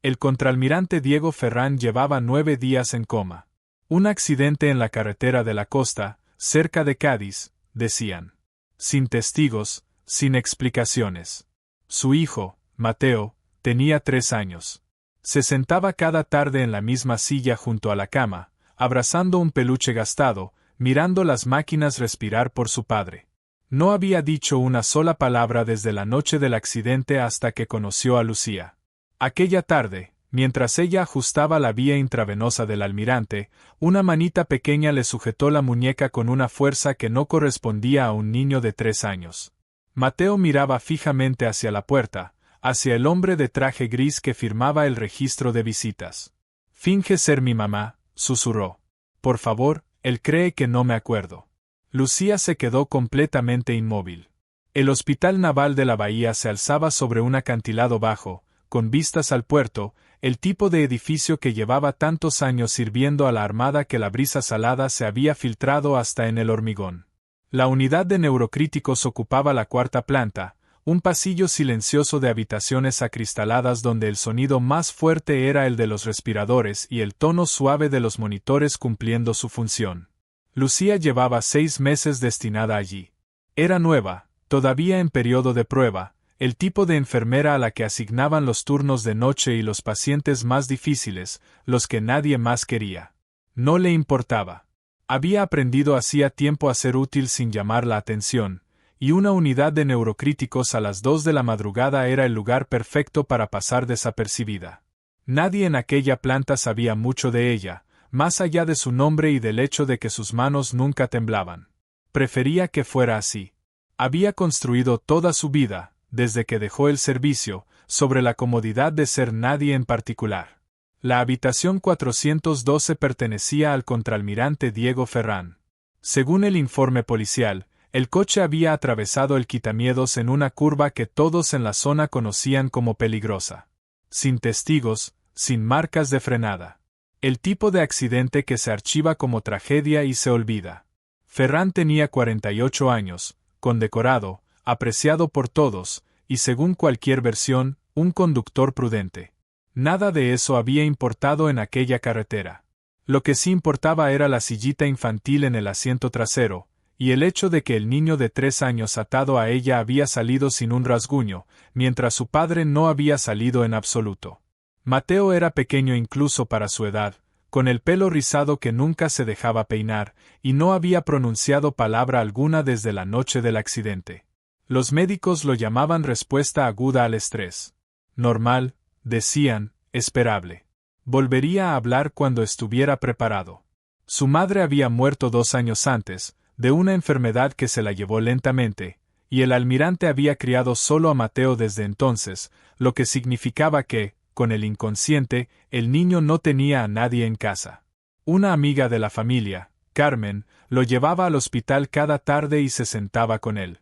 El contraalmirante Diego Ferrán llevaba 9 días en coma. Un accidente en la carretera de la costa, cerca de Cádiz, decían. Sin testigos, sin explicaciones. Su hijo, Mateo, tenía 3 años. Se sentaba cada tarde en la misma silla junto a la cama, abrazando un peluche gastado, mirando las máquinas respirar por su padre. No había dicho una sola palabra desde la noche del accidente hasta que conoció a Lucía. Aquella tarde, mientras ella ajustaba la vía intravenosa del almirante, una manita pequeña le sujetó la muñeca con una fuerza que no correspondía a un niño de 3 años. Mateo miraba fijamente hacia la puerta, hacia el hombre de traje gris que firmaba el registro de visitas. «Finge ser mi mamá», susurró. «Por favor, él cree que no me acuerdo». Lucía se quedó completamente inmóvil. El Hospital Naval de la Bahía se alzaba sobre un acantilado bajo, con vistas al puerto, el tipo de edificio que llevaba tantos años sirviendo a la Armada que la brisa salada se había filtrado hasta en el hormigón. La unidad de neurocríticos ocupaba la 4ª planta, un pasillo silencioso de habitaciones acristaladas donde el sonido más fuerte era el de los respiradores y el tono suave de los monitores cumpliendo su función. Lucía llevaba 6 meses destinada allí. Era nueva, todavía en periodo de prueba, el tipo de enfermera a la que asignaban los turnos de noche y los pacientes más difíciles, los que nadie más quería. No le importaba. Había aprendido hacía tiempo a ser útil sin llamar la atención, y una unidad de neurocríticos a las 2 de la madrugada era el lugar perfecto para pasar desapercibida. Nadie en aquella planta sabía mucho de ella, más allá de su nombre y del hecho de que sus manos nunca temblaban. Prefería que fuera así. Había construido toda su vida, desde que dejó el servicio, sobre la comodidad de ser nadie en particular. La habitación 412 pertenecía al contraalmirante Diego Ferrán. Según el informe policial, el coche había atravesado el quitamiedos en una curva que todos en la zona conocían como peligrosa. Sin testigos, sin marcas de frenada. El tipo de accidente que se archiva como tragedia y se olvida. Ferrán tenía 48 años, condecorado, apreciado por todos, y según cualquier versión, un conductor prudente. Nada de eso había importado en aquella carretera. Lo que sí importaba era la sillita infantil en el asiento trasero, y el hecho de que el niño de 3 años atado a ella había salido sin un rasguño, mientras su padre no había salido en absoluto. Mateo era pequeño incluso para su edad, con el pelo rizado que nunca se dejaba peinar, y no había pronunciado palabra alguna desde la noche del accidente. Los médicos lo llamaban respuesta aguda al estrés. Normal, decían, esperable. Volvería a hablar cuando estuviera preparado. Su madre había muerto 2 años antes, de una enfermedad que se la llevó lentamente, y el almirante había criado solo a Mateo desde entonces, lo que significaba que, con el inconsciente, el niño no tenía a nadie en casa. Una amiga de la familia, Carmen, lo llevaba al hospital cada tarde y se sentaba con él.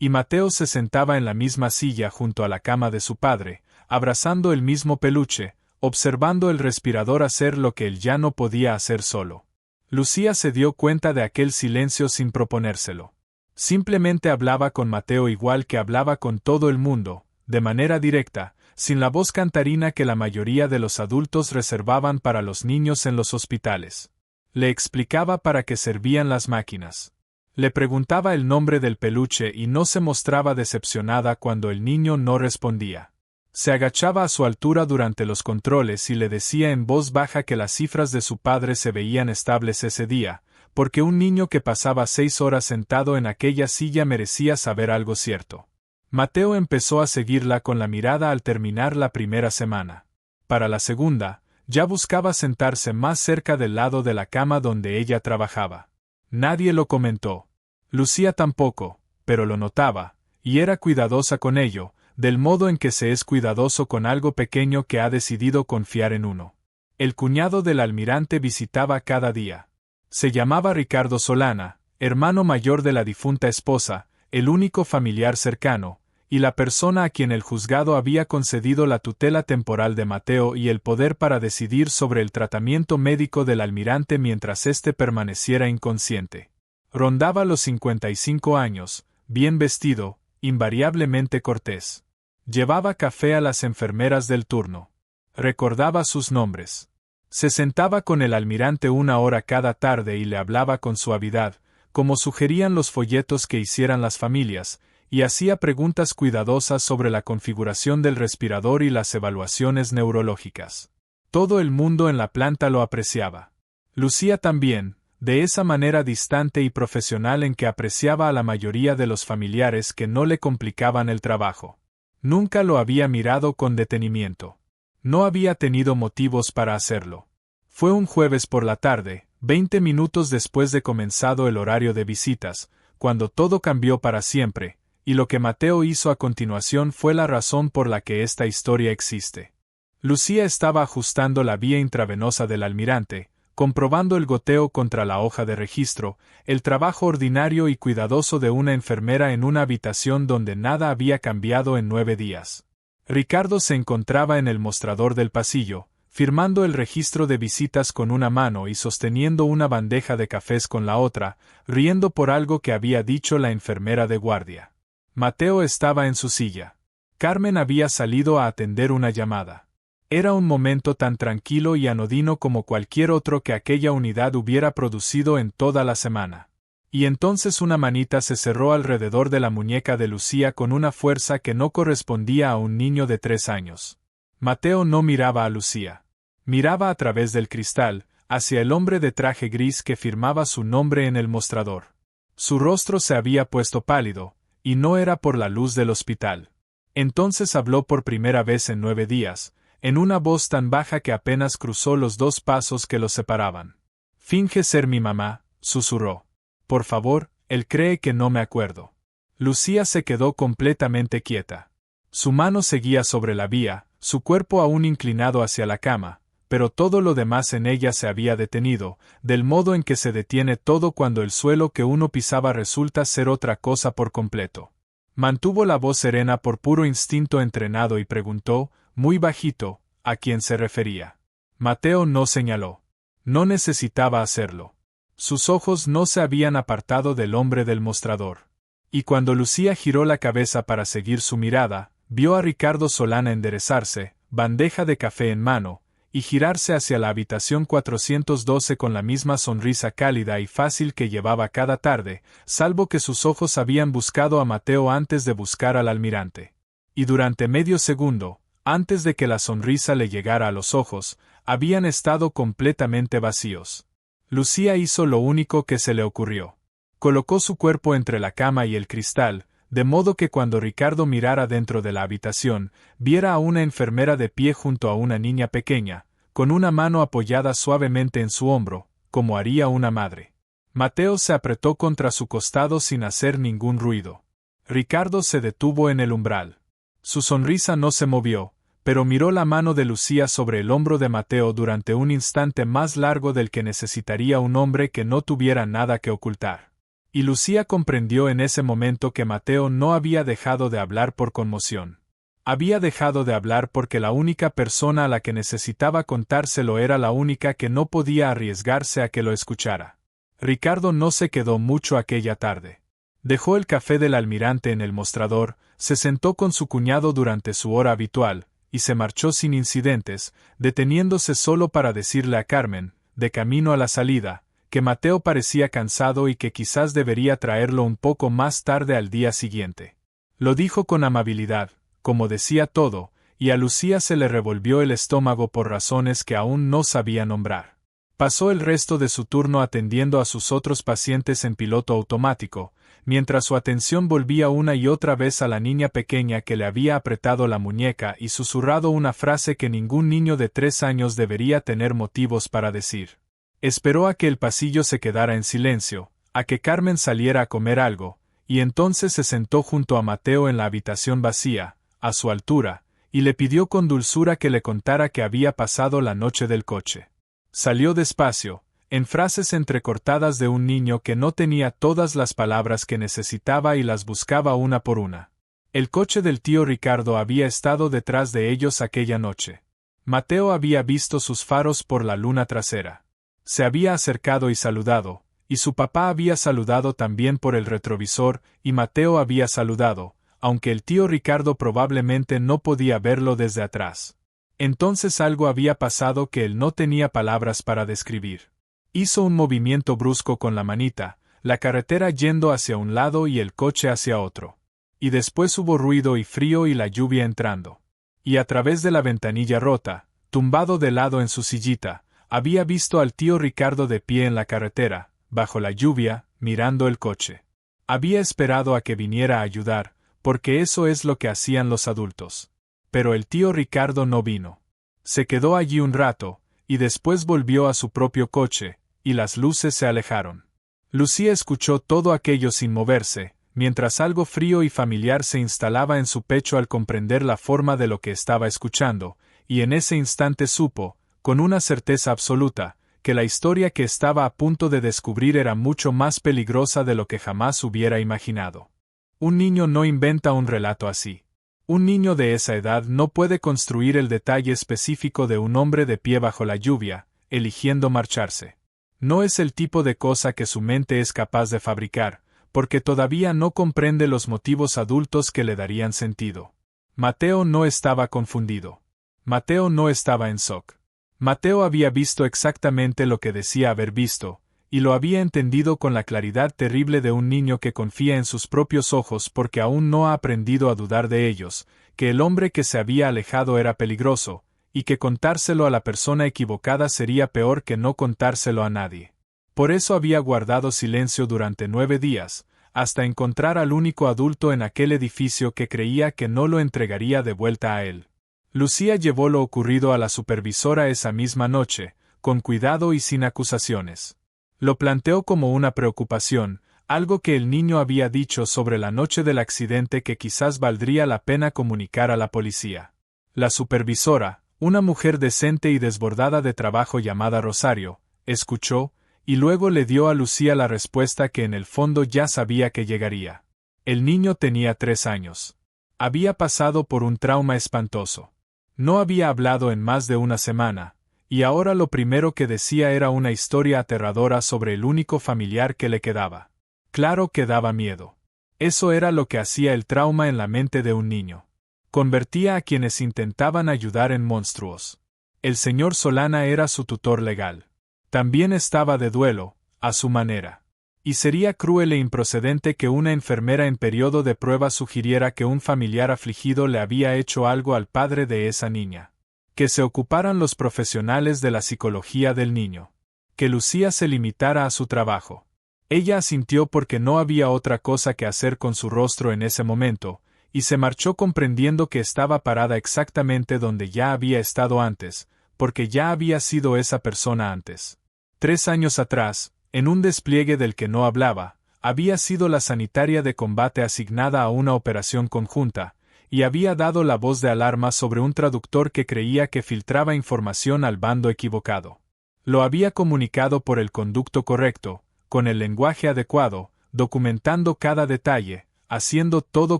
Y Mateo se sentaba en la misma silla junto a la cama de su padre, abrazando el mismo peluche, observando el respirador hacer lo que él ya no podía hacer solo. Lucía se dio cuenta de aquel silencio sin proponérselo. Simplemente hablaba con Mateo igual que hablaba con todo el mundo, de manera directa, sin la voz cantarina que la mayoría de los adultos reservaban para los niños en los hospitales. Le explicaba para qué servían las máquinas. Le preguntaba el nombre del peluche y no se mostraba decepcionada cuando el niño no respondía. Se agachaba a su altura durante los controles y le decía en voz baja que las cifras de su padre se veían estables ese día, porque un niño que pasaba 6 horas sentado en aquella silla merecía saber algo cierto. Mateo empezó a seguirla con la mirada al terminar la primera semana. Para la segunda, ya buscaba sentarse más cerca del lado de la cama donde ella trabajaba. Nadie lo comentó. Lucía tampoco, pero lo notaba, y era cuidadosa con ello, del modo en que se es cuidadoso con algo pequeño que ha decidido confiar en uno. El cuñado del almirante visitaba cada día. Se llamaba Ricardo Solana, hermano mayor de la difunta esposa, el único familiar cercano, y la persona a quien el juzgado había concedido la tutela temporal de Mateo y el poder para decidir sobre el tratamiento médico del almirante mientras éste permaneciera inconsciente. Rondaba los 55 años, bien vestido, invariablemente cortés. Llevaba café a las enfermeras del turno. Recordaba sus nombres. Se sentaba con el almirante 1 hora cada tarde y le hablaba con suavidad, como sugerían los folletos que hicieran las familias, y hacía preguntas cuidadosas sobre la configuración del respirador y las evaluaciones neurológicas. Todo el mundo en la planta lo apreciaba. Lucía también, de esa manera distante y profesional en que apreciaba a la mayoría de los familiares que no le complicaban el trabajo. Nunca lo había mirado con detenimiento. No había tenido motivos para hacerlo. Fue un jueves por la tarde, 20 minutos después de comenzado el horario de visitas, cuando todo cambió para siempre, y lo que Mateo hizo a continuación fue la razón por la que esta historia existe. Lucía estaba ajustando la vía intravenosa del almirante, comprobando el goteo contra la hoja de registro, el trabajo ordinario y cuidadoso de una enfermera en una habitación donde nada había cambiado en 9 días. Ricardo se encontraba en el mostrador del pasillo, firmando el registro de visitas con una mano y sosteniendo una bandeja de cafés con la otra, riendo por algo que había dicho la enfermera de guardia. Mateo estaba en su silla. Carmen había salido a atender una llamada. Era un momento tan tranquilo y anodino como cualquier otro que aquella unidad hubiera producido en toda la semana. Y entonces una manita se cerró alrededor de la muñeca de Lucía con una fuerza que no correspondía a un niño de 3 años. Mateo no miraba a Lucía. Miraba a través del cristal, hacia el hombre de traje gris que firmaba su nombre en el mostrador. Su rostro se había puesto pálido, y no era por la luz del hospital. Entonces habló por primera vez en 9 días, en una voz tan baja que apenas cruzó los 2 pasos que los separaban. «Finge ser mi mamá», susurró. «Por favor, él cree que no me acuerdo». Lucía se quedó completamente quieta. Su mano seguía sobre la vía, su cuerpo aún inclinado hacia la cama, pero todo lo demás en ella se había detenido, del modo en que se detiene todo cuando el suelo que uno pisaba resulta ser otra cosa por completo. Mantuvo la voz serena por puro instinto entrenado y preguntó, muy bajito, a quién se refería. Mateo no señaló. No necesitaba hacerlo. Sus ojos no se habían apartado del hombre del mostrador. Y cuando Lucía giró la cabeza para seguir su mirada, vio a Ricardo Solana enderezarse, bandeja de café en mano, y girarse hacia la habitación 412 con la misma sonrisa cálida y fácil que llevaba cada tarde, salvo que sus ojos habían buscado a Mateo antes de buscar al almirante. Y durante medio segundo, antes de que la sonrisa le llegara a los ojos, habían estado completamente vacíos. Lucía hizo lo único que se le ocurrió. Colocó su cuerpo entre la cama y el cristal, de modo que cuando Ricardo mirara dentro de la habitación, viera a una enfermera de pie junto a una niña pequeña, con una mano apoyada suavemente en su hombro, como haría una madre. Mateo se apretó contra su costado sin hacer ningún ruido. Ricardo se detuvo en el umbral. Su sonrisa no se movió, pero miró la mano de Lucía sobre el hombro de Mateo durante un instante más largo del que necesitaría un hombre que no tuviera nada que ocultar. Y Lucía comprendió en ese momento que Mateo no había dejado de hablar por conmoción. Había dejado de hablar porque la única persona a la que necesitaba contárselo era la única que no podía arriesgarse a que lo escuchara. Ricardo no se quedó mucho aquella tarde. Dejó el café del almirante en el mostrador, se sentó con su cuñado durante su hora habitual, y se marchó sin incidentes, deteniéndose solo para decirle a Carmen, de camino a la salida, que Mateo parecía cansado y que quizás debería traerlo un poco más tarde al día siguiente. Lo dijo con amabilidad, como decía todo, y a Lucía se le revolvió el estómago por razones que aún no sabía nombrar. Pasó el resto de su turno atendiendo a sus otros pacientes en piloto automático, mientras su atención volvía una y otra vez a la niña pequeña que le había apretado la muñeca y susurrado una frase que ningún niño de 3 años debería tener motivos para decir. Esperó a que el pasillo se quedara en silencio, a que Carmen saliera a comer algo, y entonces se sentó junto a Mateo en la habitación vacía, a su altura, y le pidió con dulzura que le contara qué había pasado la noche del coche. Salió despacio, en frases entrecortadas de un niño que no tenía todas las palabras que necesitaba y las buscaba una por una. El coche del tío Ricardo había estado detrás de ellos aquella noche. Mateo había visto sus faros por la luna trasera. Se había acercado y saludado, y su papá había saludado también por el retrovisor, y Mateo había saludado, aunque el tío Ricardo probablemente no podía verlo desde atrás. Entonces algo había pasado que él no tenía palabras para describir. Hizo un movimiento brusco con la manita, la carretera yendo hacia un lado y el coche hacia otro. Y después hubo ruido y frío y la lluvia entrando. Y a través de la ventanilla rota, tumbado de lado en su sillita, había visto al tío Ricardo de pie en la carretera, bajo la lluvia, mirando el coche. Había esperado a que viniera a ayudar, porque eso es lo que hacían los adultos. Pero el tío Ricardo no vino. Se quedó allí un rato, y después volvió a su propio coche, y las luces se alejaron. Lucía escuchó todo aquello sin moverse, mientras algo frío y familiar se instalaba en su pecho al comprender la forma de lo que estaba escuchando, y en ese instante supo, con una certeza absoluta, que la historia que estaba a punto de descubrir era mucho más peligrosa de lo que jamás hubiera imaginado. Un niño no inventa un relato así. Un niño de esa edad no puede construir el detalle específico de un hombre de pie bajo la lluvia, eligiendo marcharse. No es el tipo de cosa que su mente es capaz de fabricar, porque todavía no comprende los motivos adultos que le darían sentido. Mateo no estaba confundido. Mateo no estaba en shock. Mateo había visto exactamente lo que decía haber visto, y lo había entendido con la claridad terrible de un niño que confía en sus propios ojos porque aún no ha aprendido a dudar de ellos, que el hombre que se había alejado era peligroso, y que contárselo a la persona equivocada sería peor que no contárselo a nadie. Por eso había guardado silencio durante 9 días, hasta encontrar al único adulto en aquel edificio que creía que no lo entregaría de vuelta a él. Lucía llevó lo ocurrido a la supervisora esa misma noche, con cuidado y sin acusaciones. Lo planteó como una preocupación, algo que el niño había dicho sobre la noche del accidente que quizás valdría la pena comunicar a la policía. La supervisora, una mujer decente y desbordada de trabajo llamada Rosario, escuchó, y luego le dio a Lucía la respuesta que en el fondo ya sabía que llegaría. El niño tenía 3 años. Había pasado por un trauma espantoso. No había hablado en más de una semana, y ahora lo primero que decía era una historia aterradora sobre el único familiar que le quedaba. Claro que daba miedo. Eso era lo que hacía el trauma en la mente de un niño. Convertía a quienes intentaban ayudar en monstruos. El señor Solana era su tutor legal. También estaba de duelo, a su manera. Y sería cruel e improcedente que una enfermera en periodo de prueba sugiriera que un familiar afligido le había hecho algo al padre de esa niña. Que se ocuparan los profesionales de la psicología del niño. Que Lucía se limitara a su trabajo. Ella asintió porque no había otra cosa que hacer con su rostro en ese momento, y se marchó comprendiendo que estaba parada exactamente donde ya había estado antes, porque ya había sido esa persona antes. 3 años atrás, en un despliegue del que no hablaba, había sido la sanitaria de combate asignada a una operación conjunta, y había dado la voz de alarma sobre un traductor que creía que filtraba información al bando equivocado. Lo había comunicado por el conducto correcto, con el lenguaje adecuado, documentando cada detalle, haciendo todo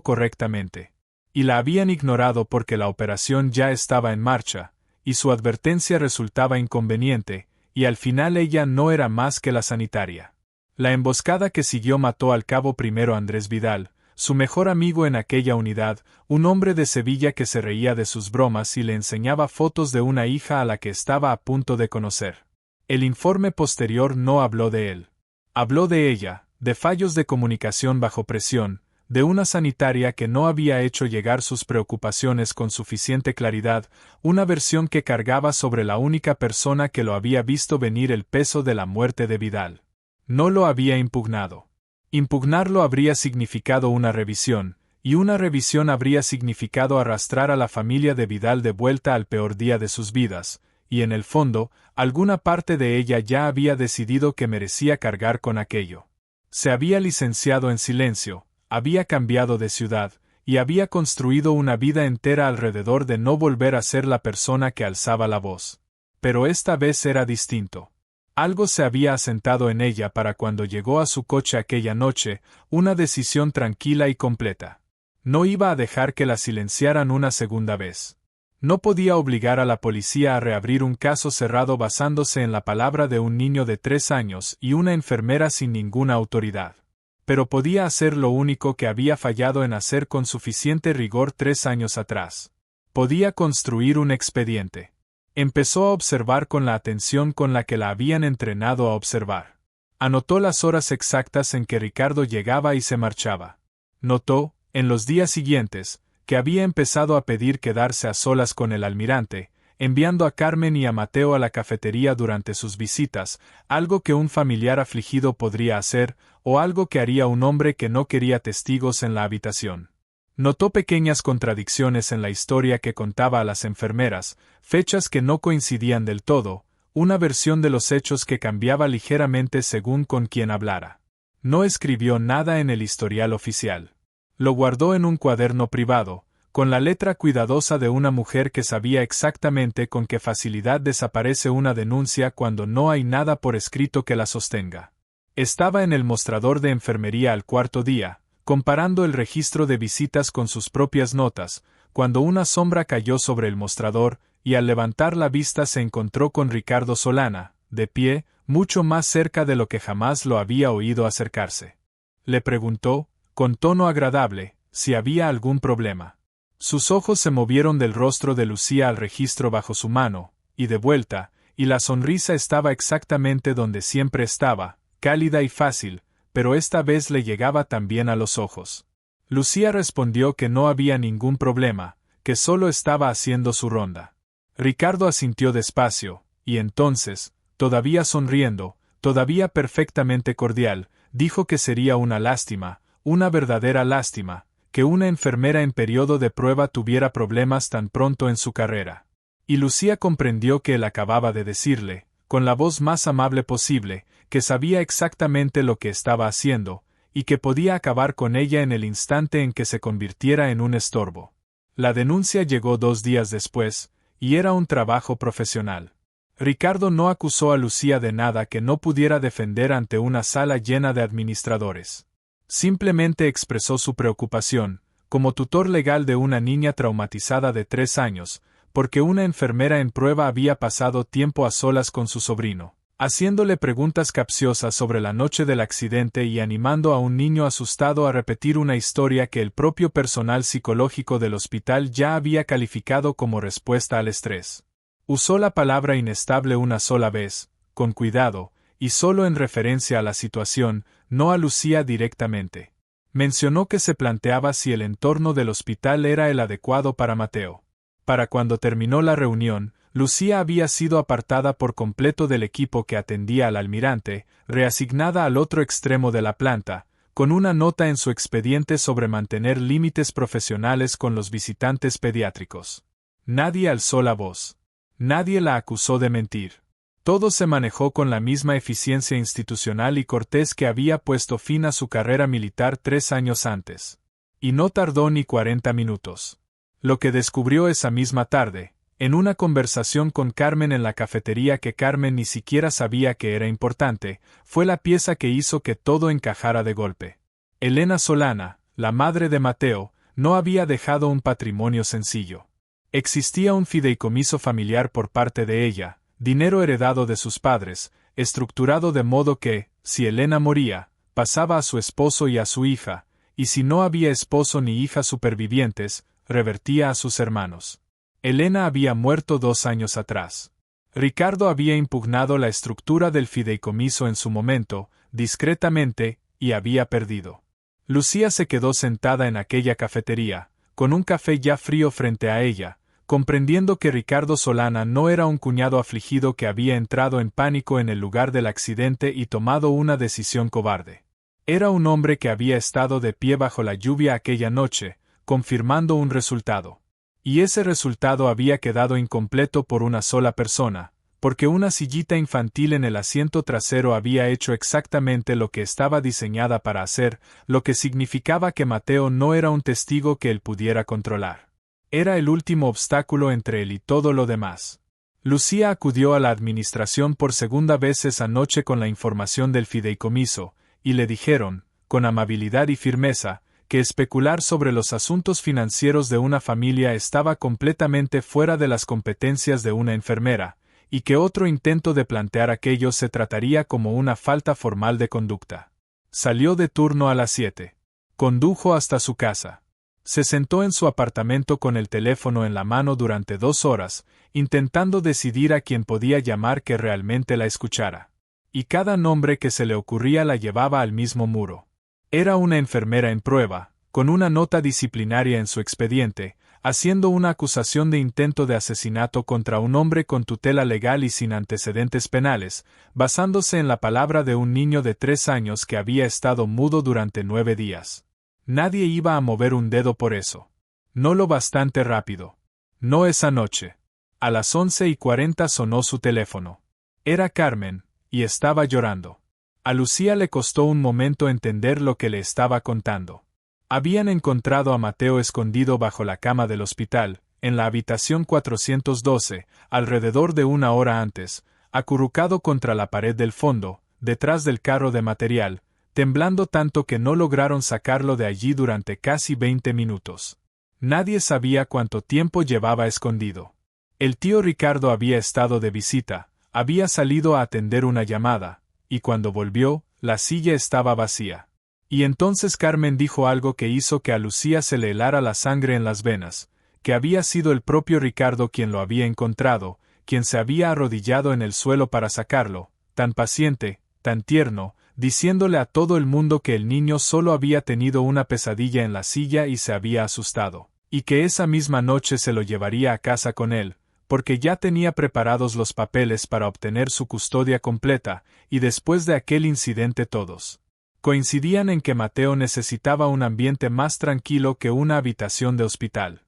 correctamente. Y la habían ignorado porque la operación ya estaba en marcha, y su advertencia resultaba inconveniente, y al final ella no era más que la sanitaria. La emboscada que siguió mató al cabo primero Andrés Vidal, su mejor amigo en aquella unidad, un hombre de Sevilla que se reía de sus bromas y le enseñaba fotos de una hija a la que estaba a punto de conocer. El informe posterior no habló de él. Habló de ella, de fallos de comunicación bajo presión, de una sanitaria que no había hecho llegar sus preocupaciones con suficiente claridad, una versión que cargaba sobre la única persona que lo había visto venir el peso de la muerte de Vidal. No lo había impugnado. Impugnarlo habría significado una revisión, y una revisión habría significado arrastrar a la familia de Vidal de vuelta al peor día de sus vidas, y en el fondo, alguna parte de ella ya había decidido que merecía cargar con aquello. Se había licenciado en silencio, había cambiado de ciudad, y había construido una vida entera alrededor de no volver a ser la persona que alzaba la voz. Pero esta vez era distinto. Algo se había asentado en ella para cuando llegó a su coche aquella noche, una decisión tranquila y completa. No iba a dejar que la silenciaran una segunda vez. No podía obligar a la policía a reabrir un caso cerrado basándose en la palabra de un niño de 3 años y una enfermera sin ninguna autoridad. Pero podía hacer lo único que había fallado en hacer con suficiente rigor 3 años atrás. Podía construir un expediente. Empezó a observar con la atención con la que la habían entrenado a observar. Anotó las horas exactas en que Ricardo llegaba y se marchaba. Notó, en los días siguientes, que había empezado a pedir quedarse a solas con el almirante, enviando a Carmen y a Mateo a la cafetería durante sus visitas, algo que un familiar afligido podría hacer, o algo que haría un hombre que no quería testigos en la habitación. Notó pequeñas contradicciones en la historia que contaba a las enfermeras, fechas que no coincidían del todo, una versión de los hechos que cambiaba ligeramente según con quien hablara. No escribió nada en el historial oficial. Lo guardó en un cuaderno privado, con la letra cuidadosa de una mujer que sabía exactamente con qué facilidad desaparece una denuncia cuando no hay nada por escrito que la sostenga. Estaba en el mostrador de enfermería al cuarto día, comparando el registro de visitas con sus propias notas, cuando una sombra cayó sobre el mostrador, y al levantar la vista se encontró con Ricardo Solana, de pie, mucho más cerca de lo que jamás lo había oído acercarse. Le preguntó, con tono agradable, si había algún problema. Sus ojos se movieron del rostro de Lucía al registro bajo su mano, y de vuelta, y la sonrisa estaba exactamente donde siempre estaba, cálida y fácil, pero esta vez le llegaba también a los ojos. Lucía respondió que no había ningún problema, que solo estaba haciendo su ronda. Ricardo asintió despacio, y entonces, todavía sonriendo, todavía perfectamente cordial, dijo que sería una lástima, una verdadera lástima, que una enfermera en periodo de prueba tuviera problemas tan pronto en su carrera. Y Lucía comprendió que él acababa de decirle, con la voz más amable posible, que sabía exactamente lo que estaba haciendo, y que podía acabar con ella en el instante en que se convirtiera en un estorbo. La denuncia llegó 2 días después, y era un trabajo profesional. Ricardo no acusó a Lucía de nada que no pudiera defender ante una sala llena de administradores. Simplemente expresó su preocupación, como tutor legal de una niña traumatizada de 3 años, porque una enfermera en prueba había pasado tiempo a solas con su sobrino, haciéndole preguntas capciosas sobre la noche del accidente y animando a un niño asustado a repetir una historia que el propio personal psicológico del hospital ya había calificado como respuesta al estrés. Usó la palabra inestable una sola vez, con cuidado, y solo en referencia a la situación, no a Lucía directamente. Mencionó que se planteaba si el entorno del hospital era el adecuado para Mateo. Para cuando terminó la reunión, Lucía había sido apartada por completo del equipo que atendía al almirante, reasignada al otro extremo de la planta, con una nota en su expediente sobre mantener límites profesionales con los visitantes pediátricos. Nadie alzó la voz. Nadie la acusó de mentir. Todo se manejó con la misma eficiencia institucional y cortés que había puesto fin a su carrera militar 3 años antes. Y no tardó ni 40 minutos. Lo que descubrió esa misma tarde, en una conversación con Carmen en la cafetería que Carmen ni siquiera sabía que era importante, fue la pieza que hizo que todo encajara de golpe. Elena Solana, la madre de Mateo, no había dejado un patrimonio sencillo. Existía un fideicomiso familiar por parte de ella, dinero heredado de sus padres, estructurado de modo que, si Elena moría, pasaba a su esposo y a su hija, y si no había esposo ni hija supervivientes, revertía a sus hermanos. Elena había muerto 2 años atrás. Ricardo había impugnado la estructura del fideicomiso en su momento, discretamente, y había perdido. Lucía se quedó sentada en aquella cafetería, con un café ya frío frente a ella, comprendiendo que Ricardo Solana no era un cuñado afligido que había entrado en pánico en el lugar del accidente y tomado una decisión cobarde. Era un hombre que había estado de pie bajo la lluvia aquella noche, confirmando un resultado. Y ese resultado había quedado incompleto por una sola persona, porque una sillita infantil en el asiento trasero había hecho exactamente lo que estaba diseñada para hacer, lo que significaba que Mateo no era un testigo que él pudiera controlar. Era el último obstáculo entre él y todo lo demás. Lucía acudió a la administración por segunda vez esa noche con la información del fideicomiso, y le dijeron, con amabilidad y firmeza, que especular sobre los asuntos financieros de una familia estaba completamente fuera de las competencias de una enfermera, y que otro intento de plantear aquello se trataría como una falta formal de conducta. Salió de turno a las 7. Condujo hasta su casa. Se sentó en su apartamento con el teléfono en la mano durante 2 horas, intentando decidir a quién podía llamar que realmente la escuchara. Y cada nombre que se le ocurría la llevaba al mismo muro. Era una enfermera en prueba, con una nota disciplinaria en su expediente, haciendo una acusación de intento de asesinato contra un hombre con tutela legal y sin antecedentes penales, basándose en la palabra de un niño de 3 años que había estado mudo durante 9 días. Nadie iba a mover un dedo por eso. No lo bastante rápido. No esa noche. A las 11:40 sonó su teléfono. Era Carmen, y estaba llorando. A Lucía le costó un momento entender lo que le estaba contando. Habían encontrado a Mateo escondido bajo la cama del hospital, en la habitación 412, alrededor de 1 hora antes, acurrucado contra la pared del fondo, detrás del carro de material, temblando tanto que no lograron sacarlo de allí durante casi 20 minutos. Nadie sabía cuánto tiempo llevaba escondido. El tío Ricardo había estado de visita, había salido a atender una llamada, y cuando volvió, la silla estaba vacía. Y entonces Carmen dijo algo que hizo que a Lucía se le helara la sangre en las venas, que había sido el propio Ricardo quien lo había encontrado, quien se había arrodillado en el suelo para sacarlo, tan paciente, tan tierno, diciéndole a todo el mundo que el niño solo había tenido una pesadilla en la silla y se había asustado, y que esa misma noche se lo llevaría a casa con él, porque ya tenía preparados los papeles para obtener su custodia completa, y después de aquel incidente todos coincidían en que Mateo necesitaba un ambiente más tranquilo que una habitación de hospital.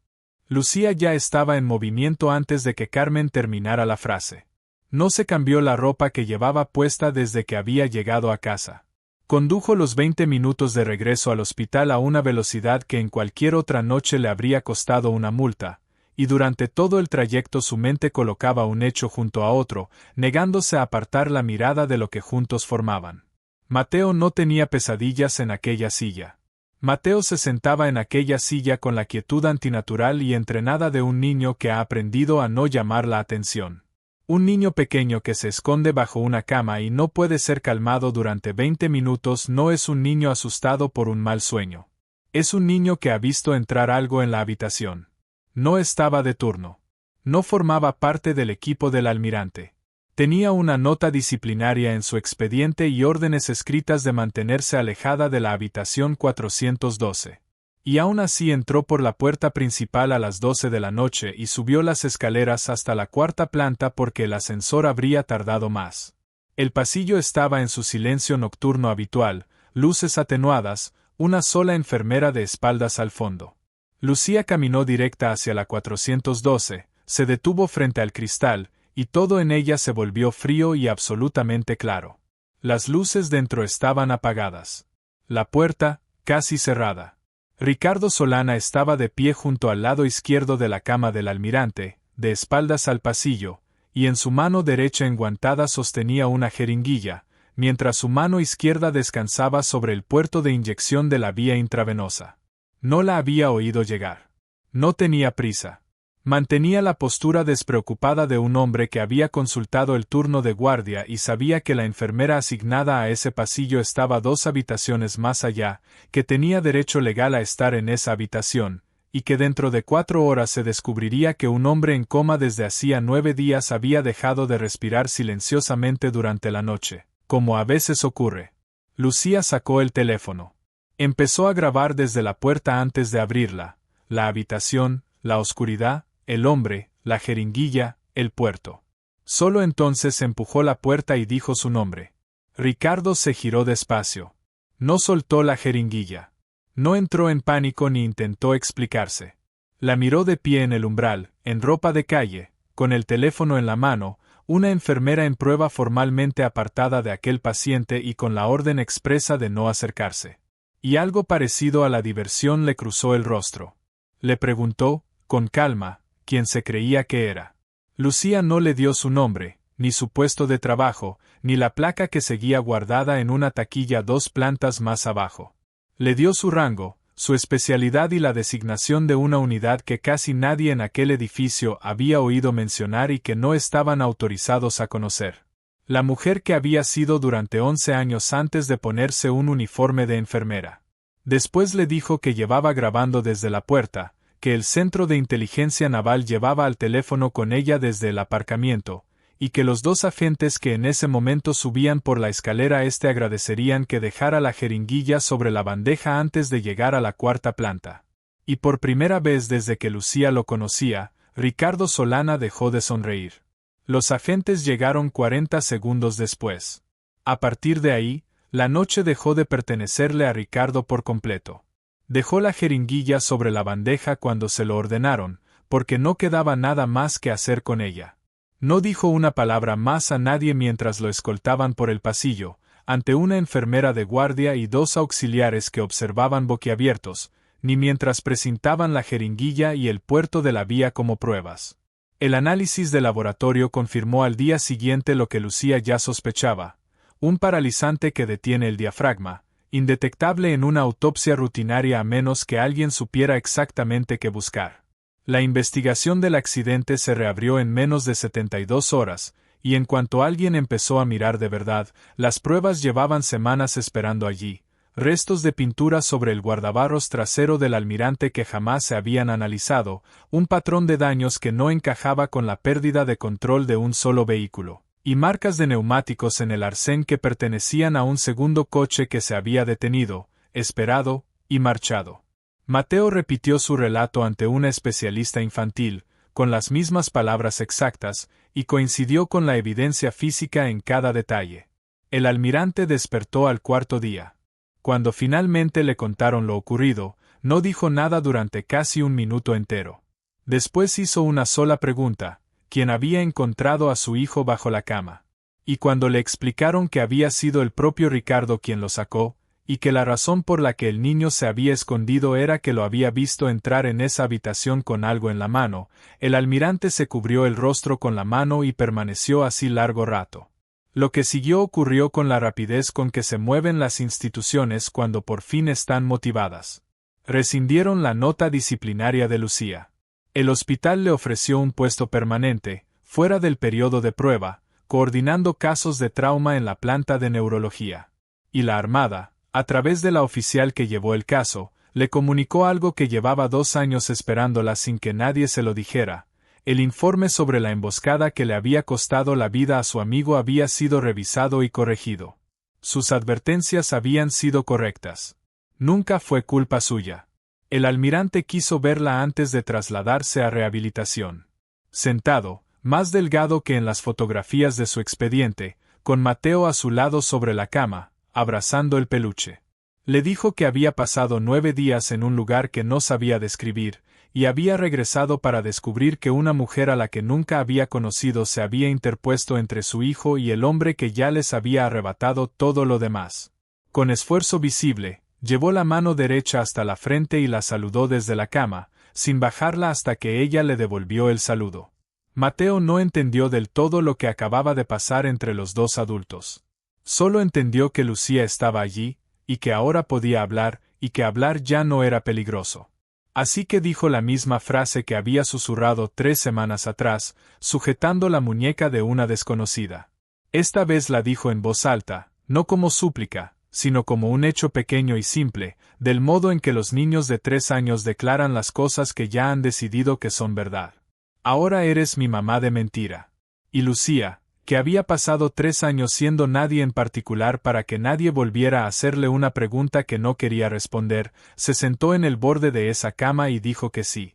Lucía ya estaba en movimiento antes de que Carmen terminara la frase. No se cambió la ropa que llevaba puesta desde que había llegado a casa. Condujo los 20 minutos de regreso al hospital a una velocidad que en cualquier otra noche le habría costado una multa, y durante todo el trayecto su mente colocaba un hecho junto a otro, negándose a apartar la mirada de lo que juntos formaban. Mateo no tenía pesadillas en aquella silla. Mateo se sentaba en aquella silla con la quietud antinatural y entrenada de un niño que ha aprendido a no llamar la atención. Un niño pequeño que se esconde bajo una cama y no puede ser calmado durante 20 minutos no es un niño asustado por un mal sueño. Es un niño que ha visto entrar algo en la habitación. No estaba de turno. No formaba parte del equipo del almirante. Tenía una nota disciplinaria en su expediente y órdenes escritas de mantenerse alejada de la habitación 412. Y aún así entró por la puerta principal a las 12 de la noche y subió las escaleras hasta la 4ª planta porque el ascensor habría tardado más. El pasillo estaba en su silencio nocturno habitual, luces atenuadas, una sola enfermera de espaldas al fondo. Lucía caminó directa hacia la 412, se detuvo frente al cristal, y todo en ella se volvió frío y absolutamente claro. Las luces dentro estaban apagadas. La puerta, casi cerrada. Ricardo Solana estaba de pie junto al lado izquierdo de la cama del almirante, de espaldas al pasillo, y en su mano derecha enguantada sostenía una jeringuilla, mientras su mano izquierda descansaba sobre el puerto de inyección de la vía intravenosa. No la había oído llegar. No tenía prisa. Mantenía la postura despreocupada de un hombre que había consultado el turno de guardia y sabía que la enfermera asignada a ese pasillo estaba 2 habitaciones más allá, que tenía derecho legal a estar en esa habitación, y que dentro de 4 horas se descubriría que un hombre en coma desde hacía 9 días había dejado de respirar silenciosamente durante la noche, como a veces ocurre. Lucía sacó el teléfono. Empezó a grabar desde la puerta antes de abrirla, la habitación, la oscuridad, el hombre, la jeringuilla, el puerto. Solo entonces empujó la puerta y dijo su nombre. Ricardo se giró despacio. No soltó la jeringuilla. No entró en pánico ni intentó explicarse. La miró de pie en el umbral, en ropa de calle, con el teléfono en la mano, una enfermera en prueba formalmente apartada de aquel paciente y con la orden expresa de no acercarse. Y algo parecido a la diversión le cruzó el rostro. Le preguntó, con calma, quién se creía que era. Lucía no le dio su nombre, ni su puesto de trabajo, ni la placa que seguía guardada en una taquilla 2 plantas más abajo. Le dio su rango, su especialidad y la designación de una unidad que casi nadie en aquel edificio había oído mencionar y que no estaban autorizados a conocer. La mujer que había sido durante 11 años antes de ponerse un uniforme de enfermera. Después le dijo que llevaba grabando desde la puerta, que el Centro de Inteligencia Naval llevaba al teléfono con ella desde el aparcamiento, y que los dos agentes que en ese momento subían por la escalera agradecerían que dejara la jeringuilla sobre la bandeja antes de llegar a la cuarta planta. Y por primera vez desde que Lucía lo conocía, Ricardo Solana dejó de sonreír. Los agentes llegaron 40 segundos después. A partir de ahí, la noche dejó de pertenecerle a Ricardo por completo. Dejó la jeringuilla sobre la bandeja cuando se lo ordenaron, porque no quedaba nada más que hacer con ella. No dijo una palabra más a nadie mientras lo escoltaban por el pasillo, ante una enfermera de guardia y dos auxiliares que observaban boquiabiertos, ni mientras precintaban la jeringuilla y el puerto de la vía como pruebas. El análisis de laboratorio confirmó al día siguiente lo que Lucía ya sospechaba: un paralizante que detiene el diafragma, indetectable en una autopsia rutinaria a menos que alguien supiera exactamente qué buscar. La investigación del accidente se reabrió en menos de 72 horas, y en cuanto alguien empezó a mirar de verdad, las pruebas llevaban semanas esperando allí: restos de pintura sobre el guardabarros trasero del almirante que jamás se habían analizado, un patrón de daños que no encajaba con la pérdida de control de un solo vehículo, y marcas de neumáticos en el arcén que pertenecían a un segundo coche que se había detenido, esperado y marchado. Mateo repitió su relato ante una especialista infantil, con las mismas palabras exactas, y coincidió con la evidencia física en cada detalle. El almirante despertó al cuarto día. Cuando finalmente le contaron lo ocurrido, no dijo nada durante casi un minuto entero. Después hizo una sola pregunta: ¿quién había encontrado a su hijo bajo la cama? Y cuando le explicaron que había sido el propio Ricardo quien lo sacó, y que la razón por la que el niño se había escondido era que lo había visto entrar en esa habitación con algo en la mano, el almirante se cubrió el rostro con la mano y permaneció así largo rato. Lo que siguió ocurrió con la rapidez con que se mueven las instituciones cuando por fin están motivadas. Rescindieron la nota disciplinaria de Lucía. El hospital le ofreció un puesto permanente, fuera del periodo de prueba, coordinando casos de trauma en la planta de neurología. Y la Armada, a través de la oficial que llevó el caso, le comunicó algo que llevaba 2 años esperándola sin que nadie se lo dijera: el informe sobre la emboscada que le había costado la vida a su amigo había sido revisado y corregido. Sus advertencias habían sido correctas. Nunca fue culpa suya. El almirante quiso verla antes de trasladarse a rehabilitación. Sentado, más delgado que en las fotografías de su expediente, con Mateo a su lado sobre la cama, abrazando el peluche. Le dijo que había pasado 9 días en un lugar que no sabía describir, y había regresado para descubrir que una mujer a la que nunca había conocido se había interpuesto entre su hijo y el hombre que ya les había arrebatado todo lo demás. Con esfuerzo visible, llevó la mano derecha hasta la frente y la saludó desde la cama, sin bajarla hasta que ella le devolvió el saludo. Mateo no entendió del todo lo que acababa de pasar entre los dos adultos. Solo entendió que Lucía estaba allí, y que ahora podía hablar, y que hablar ya no era peligroso. Así que dijo la misma frase que había susurrado 3 semanas atrás, sujetando la muñeca de una desconocida. Esta vez la dijo en voz alta, no como súplica, sino como un hecho pequeño y simple, del modo en que los niños de 3 años declaran las cosas que ya han decidido que son verdad. Ahora eres mi mamá de mentira. Y Lucía, que había pasado 3 años siendo nadie en particular para que nadie volviera a hacerle una pregunta que no quería responder, se sentó en el borde de esa cama y dijo que sí.